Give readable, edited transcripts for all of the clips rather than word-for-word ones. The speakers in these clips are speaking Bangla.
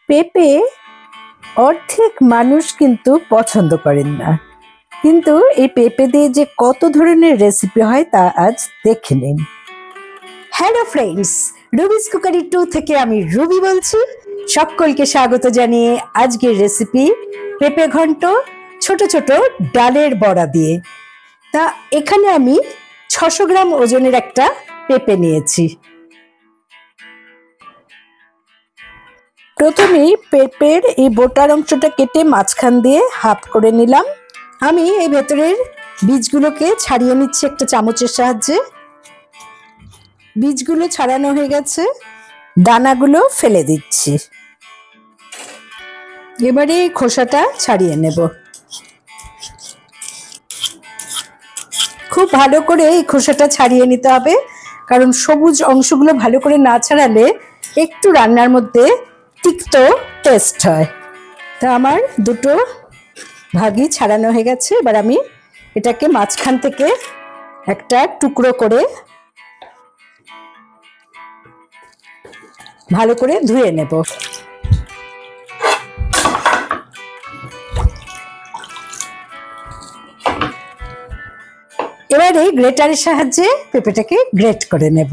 পেঁপে অর্ধেক মানুষ কিন্তু পছন্দ করেন না, কিন্তু এই পেঁপে দিয়ে যে কত ধরনের রেসিপি হয় তা আজ দেখে নিন। হ্যালো ফ্রেন্ডস, রুবিস কুকারি 2 থেকে আমি রুবি বলছি। সকলকে স্বাগত জানিয়ে আজকের রেসিপি পেঁপে ঘন্ট ছোট ছোট ডালের বড়া দিয়ে। তা এখানে আমি 600 গ্রাম ওজনের একটা পেঁপে নিয়েছি। প্রথমেই পেঁপের এই বোটার অংশটা কেটে মাঝখান দিয়ে হাফ করে নিলাম। আমি এই ভেতরের বীজগুলোকে ছাড়িয়ে নিচ্ছি একটা চামচের সাহায্যে। বীজগুলো ছাড়ানো হয়ে গেছে, দানাগুলো ফেলে দিচ্ছি। এবারে খোসাটা ছাড়িয়ে নেব। খুব ভালো করে এই খোসাটা ছাড়িয়ে নিতে হবে, কারণ সবুজ অংশগুলো ভালো করে না ছাড়ালে একটু রান্নার মধ্যে তিক্ত টেস্ট হয়। তা আমার দুটো ভাগই ছাড়ানো হয়ে গেছে। এবার আমি এটাকে মাঝখান থেকে একটা টুকরো করে ভালো করে ধুয়ে নেব। এবারে গ্রেটারের সাহায্যে পেঁপেটাকে গ্রেট করে নেব।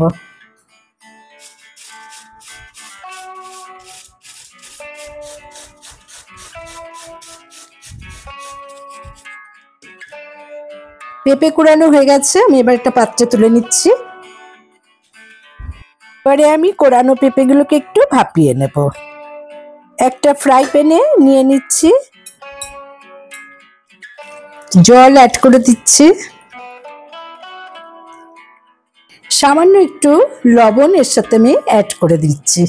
পেঁপে কুড়ানো হয়ে গেছে, আমি এবার একটা পাত্রে তুলে নিচ্ছি। এবারে আমি কোরানো পেঁপেগুলোকে একটু ভাপিয়ে নেব। একটা ফ্রাই প্যানে নিয়ে নিচ্ছি, জল অ্যাড করে দিচ্ছি, সামান্য একটু লবণ এর সাথে আমি অ্যাড করে দিচ্ছি।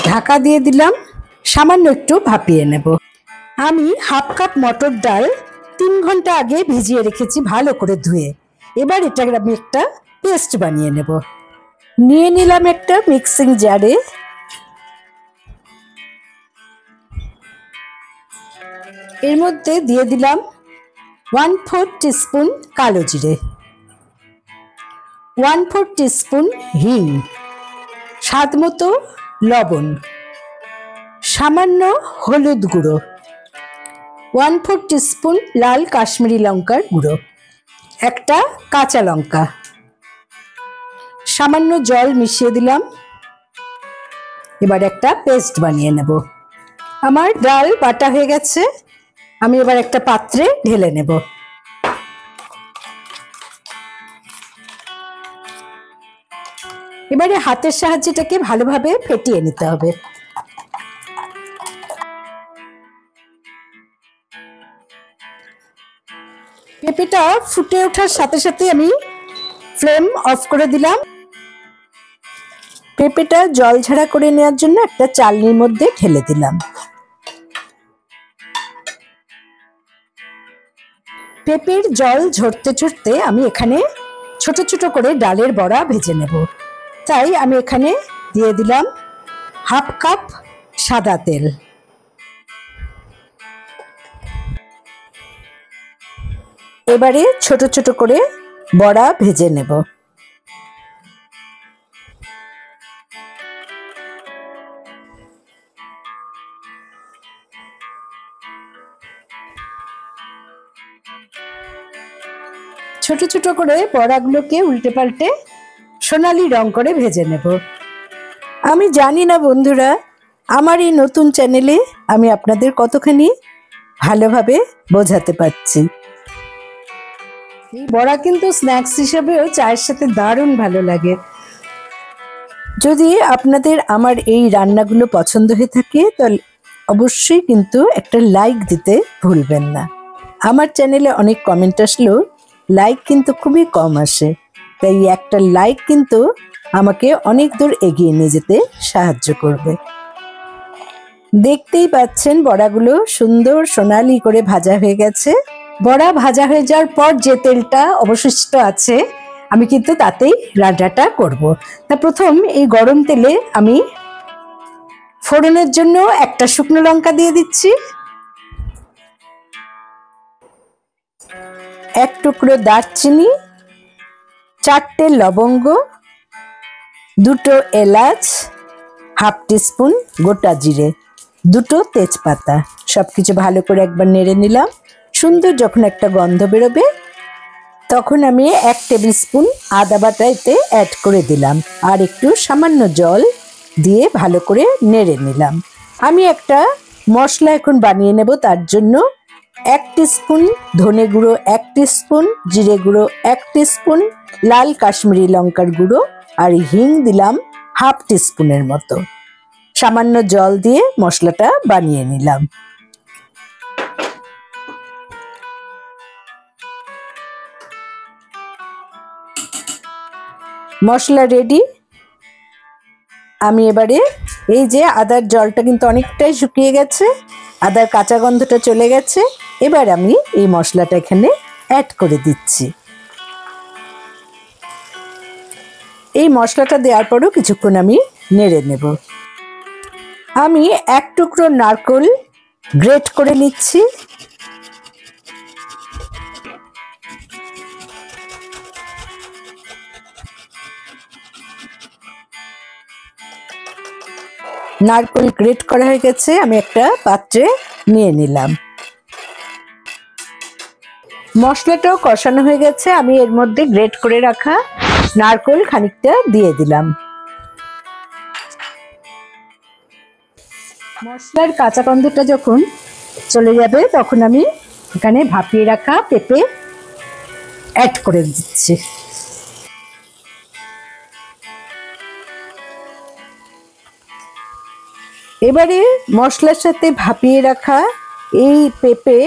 ঢাকা দিয়ে দিলাম, সামান্য একটু ভাপিয়ে নেব। আমি হাফ কাপ মটর ডাল 3 ঘন্টা আগে ভিজিয়ে রেখেছি ভালো করে ধুয়ে। এবার এটা আমি একটা পেস্ট বানিয়ে নেব। নিয়ে নিলাম একটা মিক্সিং জারে। এর মধ্যে দিয়ে দিলাম 1/4 টিস্পুন কালো জিরে, 1/4 টিস্পুন হিং, স্বাদ মতো লবণ, সামান্য হলুদ গুঁড়ো, 1/4 টিস্পুন লাল কাশ্মীরি লঙ্কার গুঁড়ো, একটা কাঁচা লঙ্কা, সামান্য জল মিশিয়ে দিলাম। এবার একটা পেস্ট বানিয়ে নেব। আমার ডাল বাটা হয়ে গেছে, আমি এবার একটা পাত্রে ঢেলে নেব। এবারে হাতের সাহায্যে এটাকে ভালোভাবে ফেটিয়ে নিতে হবে। পেঁপেটা ফুটে ওঠার সাথে সাথে আমি ফ্লেম অফ করে দিলাম। পেঁপেটা জল ঝাড়া করে নেওয়ার জন্য একটা চালনির মধ্যে ঢেলে দিলাম। পেঁপের জল ঝরতে ঝরতে আমি এখানে ছোট ছোট করে ডালের বড়া ভেজে নেব। তাই আমি এখানে দিয়ে দিলাম হাফ কাপ সাদা তেল। এবারে ছোট ছোট করে বড়া ভেজে নেব। ছোট ছোট করে বড়াগুলোকে উল্টে পাল্টে সোনালি রং করে ভেজে নেব। আমি জানি না বন্ধুরা, আমার এই নতুন চ্যানেলে আমি আপনাদের কতখানি ভালোভাবে বোঝাতে পারছি। এই বড়া কিন্তু স্ন্যাক্স হিসেবেও চায়ের সাথে দারুণ ভালো লাগে। যদি আপনাদের আমার এই রান্নাগুলো পছন্দ হয়ে থাকে তাহলে অবশ্যই কিন্তু একটা লাইক দিতে ভুলবেন না। আমার চ্যানেলে অনেক কমেন্ট আসলেও লাইক কিন্তু খুবই কম আসে, তাই একটা লাইক কিন্তু আমাকে অনেক দূর এগিয়ে নিয়ে যেতে সাহায্য করবে। দেখতেই পাচ্ছেন বড়াগুলো সুন্দর সোনালি করে ভাজা হয়ে গেছে। বড়া ভাজা হয়ে যাওয়ার পর যে তেলটা অবশিষ্ট আছে আমি কিন্তু তাতেই রান্নাটা করব। তা প্রথম এই গরম তেলে আমি ফোড়নের জন্য একটা শুকনো লঙ্কা দিয়ে দিচ্ছি, এক টুকরো দারচিনি, 4টে লবঙ্গ, দুটো এলাচ, হাফ টিস্পুন গোটা জিরে, দুটো তেজপাতা, সবকিছু ভালো করে একবার নেড়ে নিলাম। সুন্দর যখন একটা গন্ধ বেরোবে তখন আমি 1 টেবিল স্পুন আদা বাটা এতে অ্যাড করে দিলাম আর একটু সামান্য জল দিয়ে ভালো করে নেড়ে নিলাম। আমি একটা মশলা এখন বানিয়ে নেব, তার জন্য 1 টিস্পুন ধনে গুঁড়ো, 1 টিস্পুন জিরে গুঁড়ো, 1 টিস্পুন লাল কাশ্মীরি লঙ্কার গুঁড়ো আর হিং দিলাম হাফ টিস্পুনের মতো। সামান্য জল দিয়ে মশলাটা বানিয়ে নিলাম। মশলা রেডি। আমি এবারে এই যে আদার জলটা কিন্তু অনেকটাই শুকিয়ে গেছে, আদার কাঁচা গন্ধটা চলে গেছে। এবার আমি এই মশলাটা এখানে অ্যাড করে দিচ্ছি। এই মশলাটা দেওয়ার পরও কিছুক্ষণ আমি নেড়ে নেব। আমি 1 টুকরো নারকেল গ্রেট করে নিচ্ছি। নারকেল গ্রেট করা হয়ে গেছে, আমি একটা পাত্রে নিয়ে নিলাম। মশলাটাও কষানো হয়ে গেছে, আমি এর মধ্যে গ্রেট করে রাখা নারকেল খানিকটা দিয়ে দিলাম। মশলার কাঁচা গন্ধটা যখন চলে যাবে তখন আমি এখানে ভাপিয়ে রাখা পেঁপে অ্যাড করে দিচ্ছি। এবারে মশলার সাথে ভাপিয়ে রাখা এই পেঁপে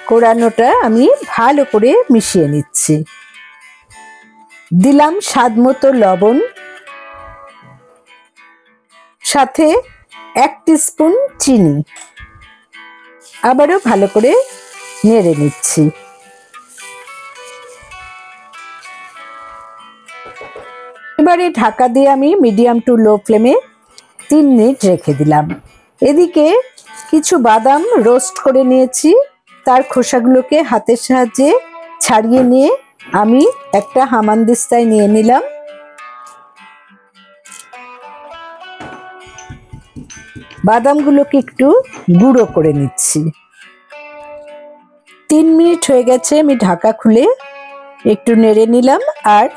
কোরানোটা আমি ভালো করে মিশিয়ে নিচ্ছি। দিলাম স্বাদ মতো লবণ, সাথে 1 টিস্পুন চিনি, আবারও ভালো করে নেড়ে নিচ্ছি। এবারে ঢাকা দিয়ে আমি মিডিয়াম টু লো ফ্লেমে 3 মিনিট রেখে দিলাম। এদিকে কিছু বাদাম রোস্ট করে নিয়েছি, তার খোসাগুলোকে হাতের সাহায্যে ছাড়িয়ে নিয়ে আমি একটা হামানদিস্তায় নিয়ে নিলাম। বাদামগুলোকে একটু গুঁড়ো করে নিচ্ছি। 3 মিনিট হয়ে গেছে, আমি ঢাকা খুলে একটু নেড়ে নিলাম আর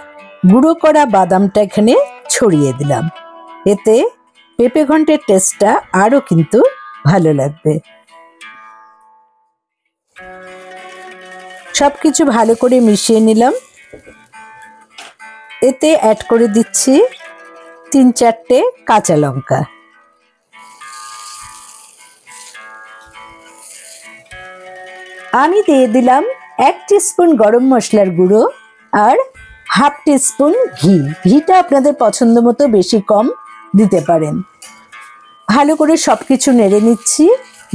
গুঁড়ো করা বাদামটা এখানে ছড়িয়ে দিলাম। এতে পেঁপে ঘন্টের টেস্টটা আরও কিন্তু ভালো লাগবে। সবকিছু ভালো করে মিশিয়ে নিলাম। এতে অ্যাড করে দিচ্ছি 3-4টে কাঁচা লঙ্কা। আমি দিয়ে দিলাম 1 টিস্পুন গরম মশলার গুঁড়ো আর হাফ টিস্পুন ঘি। ঘিটা আপনাদের পছন্দ মতো বেশি কম দিতে পারেন। ভালো করে সবকিছু নেড়ে নিচ্ছি।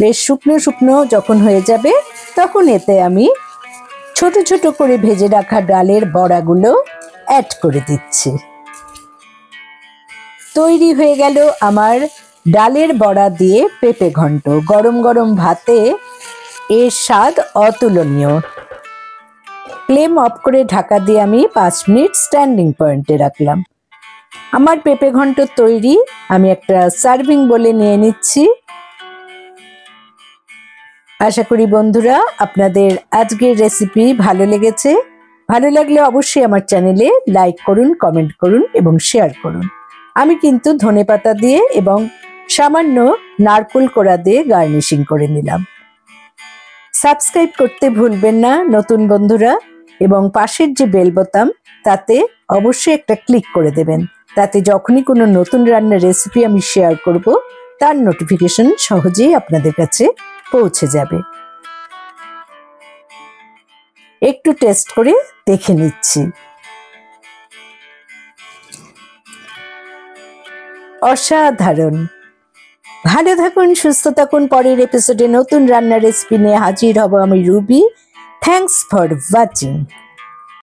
বেশ শুকনো শুকনো যখন হয়ে যাবে তখন এতে আমি ছোট ছোট করে ভেজে রাখা ডালের বড়াগুলো অ্যাড করে দিচ্ছি। তৈরি হয়ে গেল আমার ডালের বড়া দিয়ে পেঁপে ঘন্ট। গরম গরম ভাতে এর স্বাদ অতুলনীয়। ফ্লেম অফ করে ঢাকা দিয়ে আমি 5 মিনিট স্ট্যান্ডিং পয়েন্টে রাখলাম। আমার পেঁপে ঘন্ট তৈরি। আমি একটা সার্ভিং বলে নিয়ে নিচ্ছি। আশা করি বন্ধুরা আপনাদের আজকের রেসিপি ভালো লেগেছে। ভালো লাগলে অবশ্যই আমার চ্যানেলে লাইক করুন, কমেন্ট করুন এবং শেয়ার করুন। আমি কিন্তু ধনেপাতা দিয়ে এবং সামান্য নারকেল কোড়া দিয়ে গার্নিশিং করে নিলাম। সাবস্ক্রাইব করতে ভুলবেন না নতুন বন্ধুরা, এবং পাশের যে বেল বোতাম তাতে অবশ্যই একটা ক্লিক করে দেবেন। তাতে যখনই কোনো নতুন রান্নার রেসিপি আমি শেয়ার করব তার নোটিফিকেশন সহজেই আপনাদের কাছে পৌঁছে যাবে। একটু টেস্ট করে দেখে নিচ্ছি। অসাধারণ। ভালো থাকুন, সুস্থ থাকুন। পরের এপিসোডে নতুন রান্নার রেসিপি নিয়ে হাজির হব আমি রুবি। Thanks for watching.